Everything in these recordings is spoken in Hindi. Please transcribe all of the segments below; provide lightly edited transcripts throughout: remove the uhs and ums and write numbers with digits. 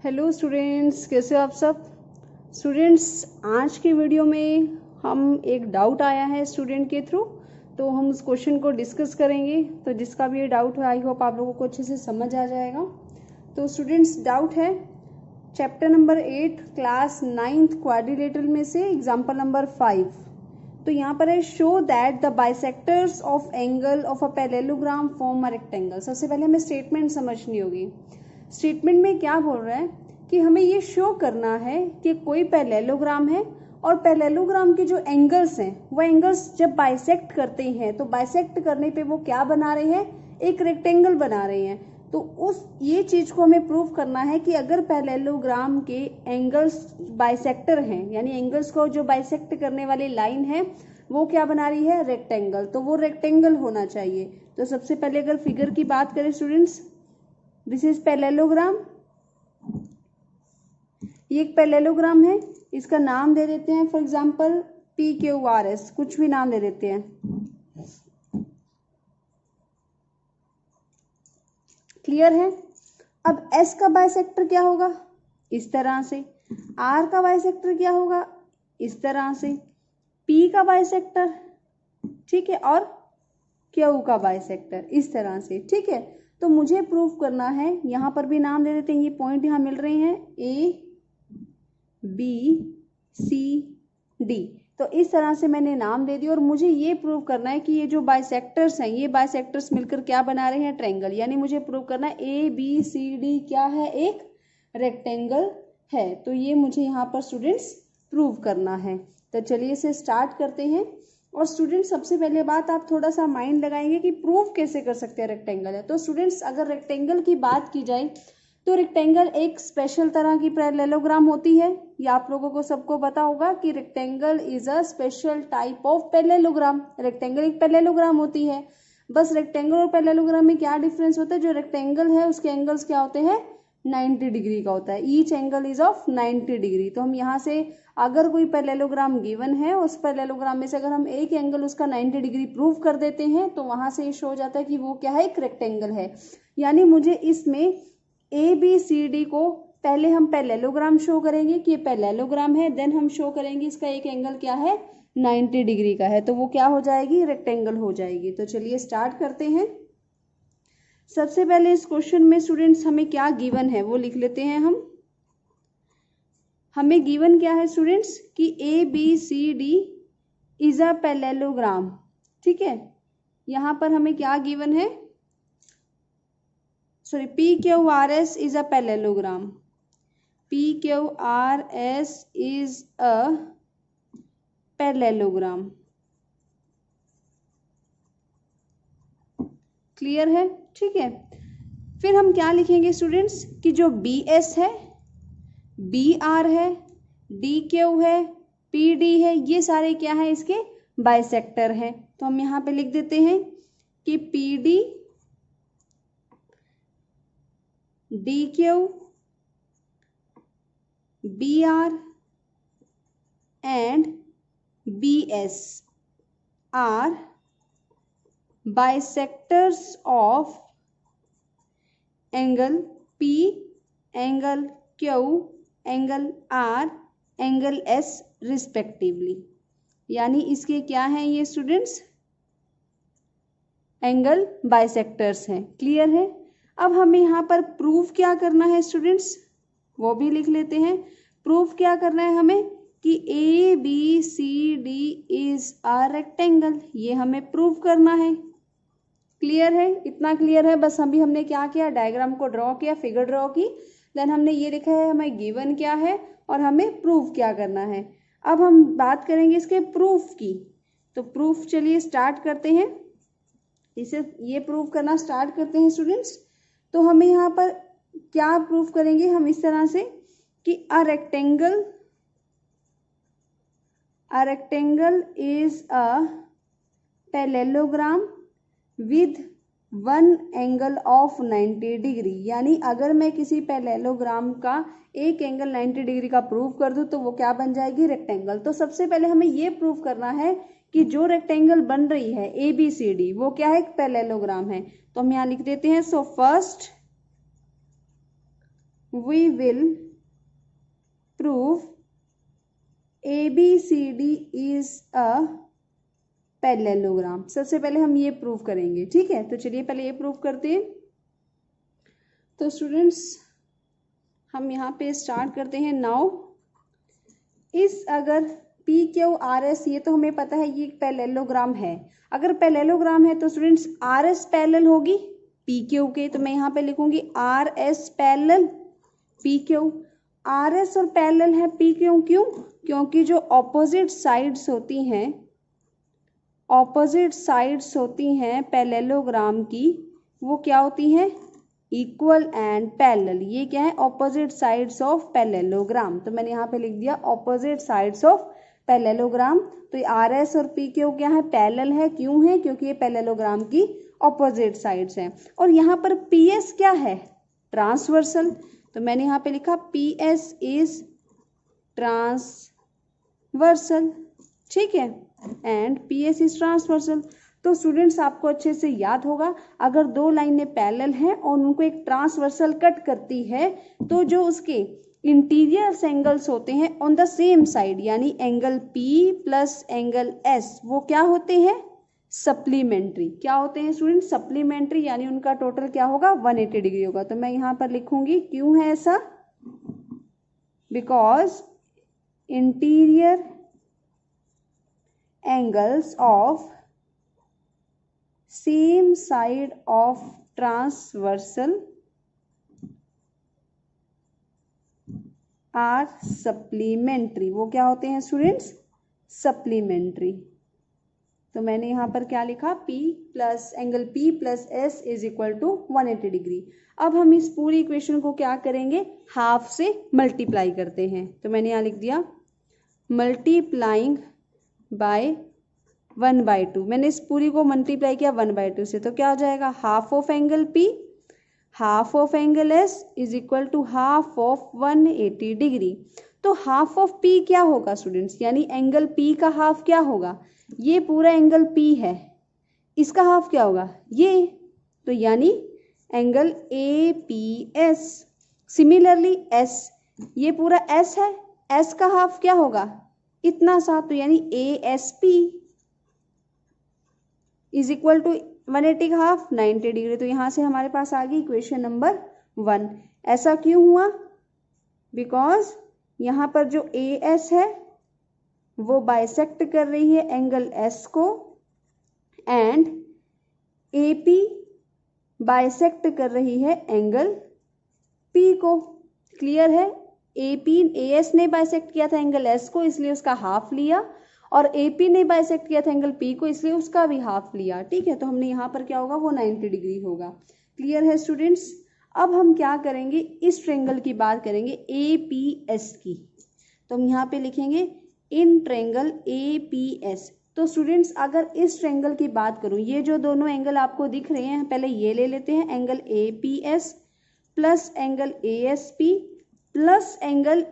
हेलो स्टूडेंट्स, कैसे हो आप सब। स्टूडेंट्स, आज के वीडियो में हम एक डाउट आया है स्टूडेंट के थ्रू, तो हम उस क्वेश्चन को डिस्कस करेंगे। तो जिसका भी ये डाउट है, आई होप आप लोगों को अच्छे से समझ आ जाएगा। तो स्टूडेंट्स, डाउट है chapter number 8 class 9th quadrilateral में से एग्जाम्पल नंबर 5। तो यहाँ पर है show that the bisectors of angle of a parallelogram form a rectangle. सबसे पहले हमें स्टेटमेंट समझनी होगी। स्टेटमेंट में क्या बोल रहा है कि हमें ये शो करना है कि कोई पैरेललोग्राम है और पैरेललोग्राम के जो एंगल्स हैं वो एंगल्स जब बाइसेक्ट करते हैं तो बाइसेक्ट करने पे वो क्या बना रहे हैं, एक रेक्टेंगल बना रहे हैं। तो उस ये चीज को हमें प्रूव करना है कि अगर पैरेललोग्राम के एंगल्स बाइसेक्टर हैं, यानी एंगल्स को जो बाइसेक्ट करने वाली लाइन है वो क्या बना रही है, रेक्टेंगल, तो वो रेक्टेंगल होना चाहिए। तो सबसे पहले अगर फिगर की बात करें स्टूडेंट्स, दिस इज पैरेललोग्राम। ये एक पैरेललोग्राम है, इसका नाम दे देते हैं फॉर एग्जांपल PQRS, कुछ भी नाम दे देते हैं। क्लियर है। अब S का बाइसेक्टर क्या होगा, इस तरह से। R का बाइसेक्टर क्या होगा, इस तरह से। P का बाइसेक्टर, ठीक है, और Q का बाइसेक्टर इस तरह से, ठीक है। तो मुझे प्रूव करना है, यहां पर भी नाम दे देते हैं, ये पॉइंट यहां मिल रहे हैं ABCD। तो इस तरह से मैंने नाम दे दिया और मुझे ये प्रूव करना है कि ये जो बाइसेक्टर्स हैं ये बाइसेक्टर्स मिलकर क्या बना रहे हैं, ट्रायंगल। यानी मुझे प्रूव करना है ABCD क्या है, एक रेक्टेंगल है। तो ये मुझे यहाँ पर स्टूडेंट्स प्रूव करना है। तो चलिए इसे स्टार्ट करते हैं। और स्टूडेंट्स, सबसे पहले बात आप थोड़ा सा माइंड लगाएंगे कि प्रूव कैसे कर सकते हैं रेक्टेंगल है। तो स्टूडेंट्स, अगर रेक्टेंगल की बात की जाए तो रेक्टेंगल एक स्पेशल तरह की पैरेललोग्राम होती है। ये आप लोगों को सबको पता होगा कि rectangle is a special type of parallelogram. Rectangle एक पैरेललोग्राम होती है। बस रेक्टेंगल और पैरेललोग्राम में क्या डिफरेंस होता है, जो रेक्टेंगल है उसके एंगल्स क्या होते हैं, 90 डिग्री का होता है। Each angle is of 90 degree. तो हम यहाँ से अगर कोई पैरेललोग्राम गिवन है, उस पैरेललोग्राम में से अगर हम एक एंगल उसका 90 डिग्री प्रूव कर देते हैं तो वहां से ये शो हो जाता है कि वो क्या है, एक रेक्टेंगल है। यानी मुझे इसमें ABCD को पहले हम पैरेललोग्राम शो करेंगे कि ये पैरेललोग्राम है, देन हम शो करेंगे इसका एक एंगल क्या है, 90 डिग्री का है, तो वो क्या हो जाएगी, रेक्टेंगल हो जाएगी। तो चलिए स्टार्ट करते हैं। सबसे पहले इस क्वेश्चन में स्टूडेंट्स हमें क्या गिवन है वो लिख लेते हैं हम। हमें गिवन क्या है स्टूडेंट्स कि ABCD इज अ पैरेललोग्राम, ठीक है। यहां पर हमें क्या गिवन है, sorry, PQRS is a parallelogram. PQRS is a parallelogram. Clear है, ठीक है। फिर हम क्या लिखेंगे स्टूडेंट्स कि जो BS है, BR है, DQ है, PD है, ये सारे क्या है, इसके बाइसेक्टर है। तो हम यहाँ पे लिख देते हैं कि PD, DQ, BR and BS are bisectors of angle P, angle Q, angle R, angle S respectively। यानी इसके क्या हैं ये स्टूडेंट्स, एंगल बाइसेक्टर्स हैं। क्लियर है। अब हमें यहाँ पर प्रूफ क्या करना है स्टूडेंट्स, वो भी लिख लेते हैं। प्रूफ क्या करना है हमें कि ABCD इज अ रेक्टेंगल, ये हमें प्रूफ करना है। क्लियर है, इतना क्लियर है। बस अभी हमने क्या किया, डायग्राम को ड्रॉ किया, फिगर ड्रॉ की, देन हमने ये लिखा है हमें गिवन क्या है और हमें प्रूफ क्या करना है। अब हम बात करेंगे इसके प्रूफ की। तो प्रूफ चलिए स्टार्ट करते हैं, इसे ये प्रूफ करना स्टार्ट करते हैं स्टूडेंट्स। तो हमें यहाँ पर क्या प्रूफ करेंगे हम, इस तरह से कि a rectangle is a parallelogram with one angle of 90 degree. यानी अगर मैं किसी पैरेललोग्राम का एक एंगल 90 डिग्री का प्रूव कर दूं तो वो क्या बन जाएगी, रेक्टेंगल। तो सबसे पहले हमें ये प्रूव करना है कि जो रेक्टेंगल बन रही है ABCD वो क्या है, एक पैरेललोग्राम है। तो हम यहाँ लिख देते हैं, so first we will prove ABCD is a parallelogram. सबसे पहले हम ये प्रूव करेंगे, ठीक है। तो चलिए पहले ये प्रूव करते हैं। तो स्टूडेंट्स हम यहाँ पे स्टार्ट करते हैं। नाउ इस अगर पी क्यू आर एस, ये तो हमें पता है ये एक पैरेललोग्राम है। अगर पैरेललोग्राम है तो स्टूडेंट्स आर एस पैरेलल होगी पी क्यू के, तो मैं यहाँ पे लिखूंगी R S parallel P Q. R S और पैरेलल है पी क्यू, क्यों? क्योंकि जो ऑपोजिट साइड्स होती हैं, ऑपोजिट साइड्स होती हैं पैरेललोग्राम की, वो क्या होती हैं? Equal and parallel. ये क्या है? Opposite sides of parallelogram. तो मैंने यहाँ पे लिख दिया ऑपोजिट साइड्स ऑफ पैरेललोग्राम। तो ये आर एस और पी क्यू क्या है? पैरेलल है। क्यों है? क्योंकि ये पैरेललोग्राम की ऑपोजिट साइड्स हैं। और यहाँ पर पी एस क्या है? ट्रांसवर्सल। तो मैंने यहाँ पे लिखा पी एस इज ट्रांसवर्सल, ठीक है, and P S is transversal. तो स्टूडेंट्स आपको अच्छे से याद होगा, अगर दो लाइनें पैरेलल हैं और उनको एक ट्रांसवर्सल कट करती है, तो जो उसके इंटीरियर एंगल्स होते हैं ऑन द सेम साइड, यानी angle P plus angle S, वो क्या होते हैं? सप्लीमेंट्री। क्या होते हैं स्टूडेंट? सप्लीमेंट्री, यानी उनका टोटल क्या होगा? 180 डिग्री होगा। तो मैं यहाँ पर लिखूंगी क्यों है ऐसा? Because interior angles of same side of transversal are supplementary. वो क्या होते हैं स्टूडेंट्स? सप्लीमेंट्री। तो मैंने यहाँ पर क्या लिखा? P plus angle P plus S is equal to 180 degree. अब हम इस पूरी इक्वेशन को क्या करेंगे? हाफ से मल्टीप्लाई करते हैं। तो मैंने यहाँ लिख दिया मल्टीप्लाइंग बाय 1/2। मैंने इस पूरी को मल्टीप्लाई किया 1/2 से, तो क्या हो जाएगा? Half of angle P half of angle S is equal to half of 180 degree. तो हाफ ऑफ P क्या होगा स्टूडेंट्स? यानी एंगल P का हाफ क्या होगा? ये पूरा एंगल P है, इसका हाफ क्या होगा? ये। तो यानी एंगल APS। सिमिलरली S, ये पूरा S है, S का हाफ क्या होगा? इतना सा, तो यानी ASP इज इक्वल टू 180 का हाफ 90 डिग्री। तो यहाँ से हमारे पास आ गई इक्वेशन नंबर 1। ऐसा क्यों हुआ? बिकॉज यहाँ पर जो AS है वो बाइसेक्ट कर रही है एंगल S को, एंड AP बाइसेक्ट कर रही है एंगल P को। क्लियर है? AS ने बाइसेक्ट किया था एंगल S को, इसलिए उसका हाफ लिया, और AP ने बाइसेक्ट किया था एंगल P को, इसलिए उसका भी हाफ लिया। ठीक है, तो हमने यहाँ पर क्या होगा? वो 90 डिग्री होगा। क्लियर है स्टूडेंट्स? अब हम क्या करेंगे? इस ट्रायंगल की बात करेंगे APS की। तो हम यहाँ पे लिखेंगे इन ट्रायंगल APS। तो स्टूडेंट्स अगर इस ट्रायंगल की बात करूं, ये जो दोनों एंगल आपको दिख रहे हैं, पहले ये ले लेते हैं, angle APS plus angle ASP plus angle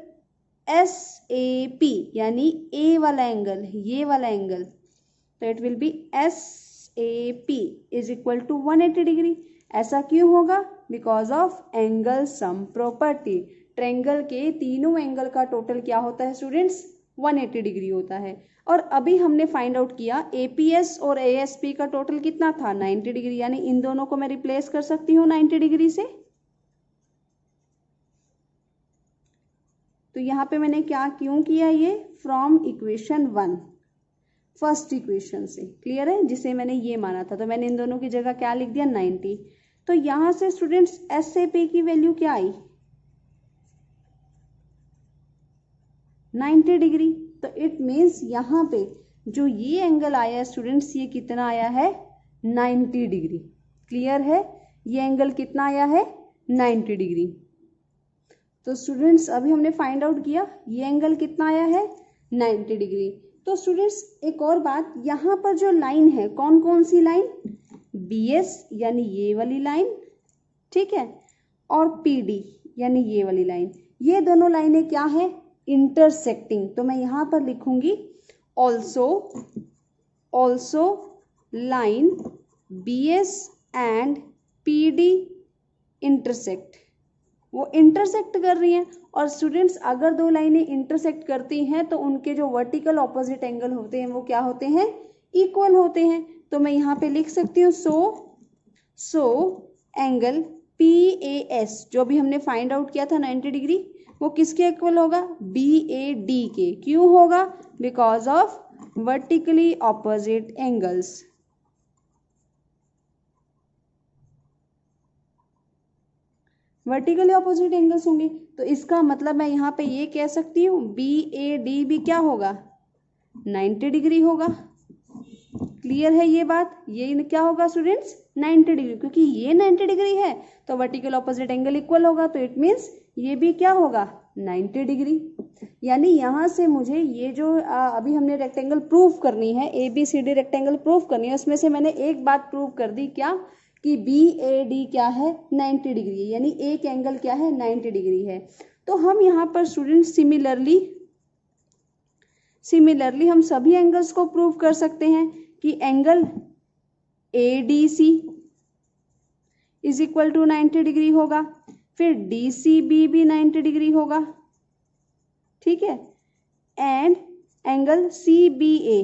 SAP, यानी A वाला एंगल, ये वाला एंगल, तो it will be SAP is equal to 180 degree. ऐसा क्यों होगा? Because of angle sum property. Triangle के तीनों एंगल का टोटल क्या होता है स्टूडेंट्स? 180 डिग्री होता है। और अभी हमने फाइंड आउट किया APS और ASP का टोटल कितना था? 90 डिग्री, यानी इन दोनों को मैं रिप्लेस कर सकती हूँ 90 डिग्री से। तो यहाँ पे मैंने क्या क्यों किया? ये फ्रॉम इक्वेशन 1, फर्स्ट इक्वेशन से। क्लियर है? जिसे मैंने ये माना था, तो मैंने इन दोनों की जगह क्या लिख दिया? 90। तो यहाँ से स्टूडेंट्स SAP की वैल्यू क्या आई? 90 डिग्री। तो इट मीन्स यहाँ पे जो ये एंगल आया है स्टूडेंट्स, ये कितना आया है? 90 डिग्री। क्लियर है? ये एंगल कितना आया है? 90 डिग्री। तो स्टूडेंट्स अभी हमने फाइंड आउट किया ये एंगल कितना आया है? 90 डिग्री। तो स्टूडेंट्स एक और बात, यहाँ पर जो लाइन है, कौन कौन सी लाइन? BS यानी ये वाली लाइन, ठीक है, और PD यानी ये वाली लाइन। ये दोनों लाइनें क्या है? इंटरसेक्टिंग। तो मैं यहाँ पर लिखूंगी also line BS and PD intersect. वो इंटरसेक्ट कर रही हैं। और स्टूडेंट्स अगर दो लाइनें इंटरसेक्ट करती हैं तो उनके जो वर्टिकल ऑपोजिट एंगल होते हैं वो क्या होते हैं, इक्वल होते हैं। तो मैं यहाँ पे लिख सकती हूँ सो एंगल PAS जो भी हमने फाइंड आउट किया था 90 डिग्री, वो किसके इक्वल होगा, BAD के। क्यों होगा, because of vertically opposite angles. Vertically opposite angles होंगे, तो इसका मतलब मैं यहाँ पे ये कह सकती हूँ BAD भी क्या होगा, 90 डिग्री होगा। क्लियर है ये बात, ये क्या होगा स्टूडेंट्स, 90 डिग्री, क्योंकि ये 90 डिग्री है तो वर्टिकल ऑपोजिट एंगल इक्वल होगा, तो इट मीन्स ये भी क्या होगा, 90 डिग्री। यानी यहाँ से मुझे ये जो अभी हमने रेक्टेंगल प्रूव करनी है, ABCD रेक्टेंगल प्रूव करनी है, उसमें से मैंने एक बात प्रूव कर दी, क्या, कि BAD क्या है, 90 डिग्री, यानी एक एंगल क्या है, 90 डिग्री है। तो हम यहाँ पर स्टूडेंट सिमिलरली हम सभी एंगल्स को प्रूव कर सकते हैं कि angle ADC is equal to 90 degree होगा, फिर DCB भी 90 डिग्री होगा, ठीक है, एंड एंगल CBA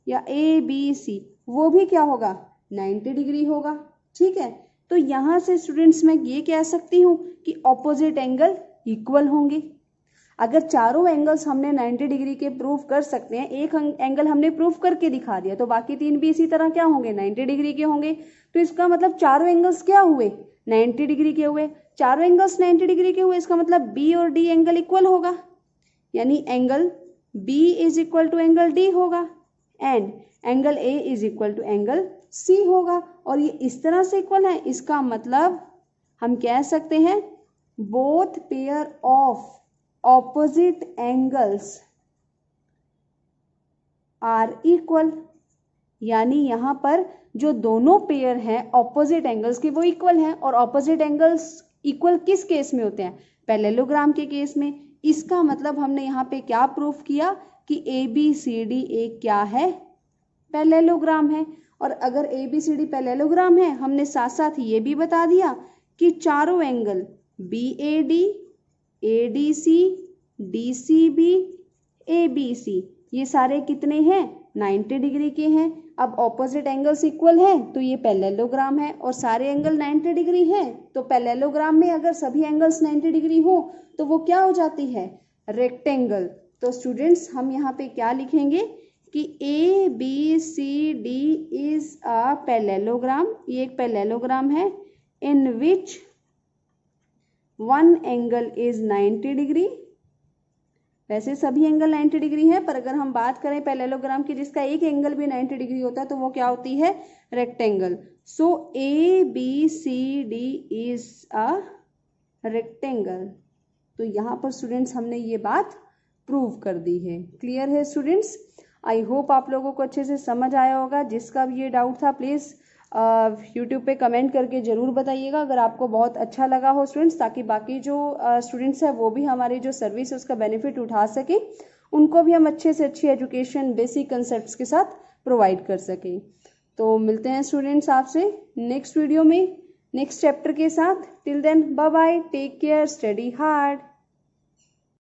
या ABC वो भी क्या होगा, 90 डिग्री होगा, ठीक है। तो यहाँ से स्टूडेंट्स मैं ये कह सकती हूँ कि ऑपोजिट एंगल इक्वल होंगे। अगर चारों एंगल्स हमने 90 डिग्री के प्रूव कर सकते हैं, एक एंगल हमने प्रूव करके दिखा दिया, तो बाकी तीन भी इसी तरह क्या होंगे, 90 डिग्री के होंगे। तो इसका मतलब चारों एंगल्स क्या हुए, 90 डिग्री के हुए। चारों एंगल्स 90 डिग्री के हुए, इसका मतलब B और D एंगल इक्वल होगा, यानी angle B is equal to angle D होगा and angle A is equal to angle C होगा। और ये इस तरह से इक्वल है, इसका मतलब हम कह सकते हैं both pair of opposite angles are equal, यानी यहाँ पर जो दोनों पेयर हैं ऑपोजिट एंगल्स के वो इक्वल हैं। और ऑपोजिट एंगल्स इक्वल किस केस में होते हैं, पैरेललोग्राम के केस में। इसका मतलब हमने यहाँ पे क्या प्रूफ किया कि ABCD एक क्या है, पैरेललोग्राम है। और अगर ABCD पैरेललोग्राम है, हमने साथ साथ ये भी बता दिया कि चारों angle BAD ADC DCB ABC ये सारे कितने हैं, 90 डिग्री के हैं। अब ऑपोजिट एंगल्स इक्वल है तो ये पैरेललोग्राम है, और सारे एंगल 90 डिग्री है, तो पैरेललोग्राम में अगर सभी एंगल्स 90 डिग्री हो तो वो क्या हो जाती है, रेक्टेंगल। तो स्टूडेंट्स हम यहाँ पे क्या लिखेंगे कि ABCD इज अ पैरेललोग्राम, ये एक पैरेललोग्राम है in which one angle is 90 degree. वैसे सभी एंगल 90 डिग्री है, पर अगर हम बात करें पैरेललोग्राम की जिसका एक एंगल भी 90 डिग्री होता है तो वो क्या होती है, rectangle. So ABCD is a rectangle. तो यहाँ पर स्टूडेंट्स हमने ये बात प्रूव कर दी है। क्लियर है स्टूडेंट्स, आई होप आप लोगों को अच्छे से समझ आया होगा। जिसका भी ये डाउट था प्लीज़ यूट्यूब पे कमेंट करके ज़रूर बताइएगा अगर आपको बहुत अच्छा लगा हो स्टूडेंट्स, ताकि बाकी जो स्टूडेंट्स हैं वो भी हमारी जो सर्विस है उसका बेनिफिट उठा सके, उनको भी हम अच्छे से अच्छी एजुकेशन बेसिक कंसेप्ट्स के साथ प्रोवाइड कर सकें। तो मिलते हैं स्टूडेंट्स आपसे नेक्स्ट वीडियो में नेक्स्ट चैप्टर के साथ। Till then bye bye, take care, study hard.